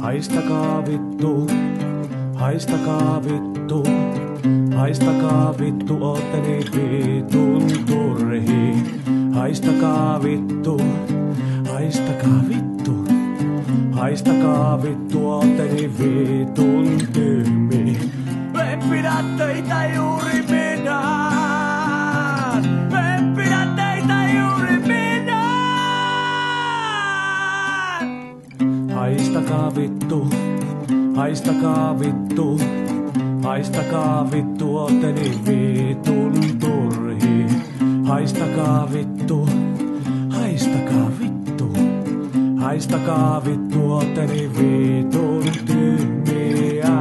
Haistakaa vittu, haistakaa vittu, haistakaa vittu, ootte niin vitun turhi. Haistakaa vittu, haistakaa vittu, haistakaa vittu, ootte niin vitun tyhmi. En pidä teitä juuri minään, en pidä teitä juuri minään. Haistakaa vittu, haistakaa vittu, haistakaa vittu, ootte niin vitun turhi. Haistakaa vittu, haistakaa vittu, haistakaa vittu, ootte niin vitun tyhmiä.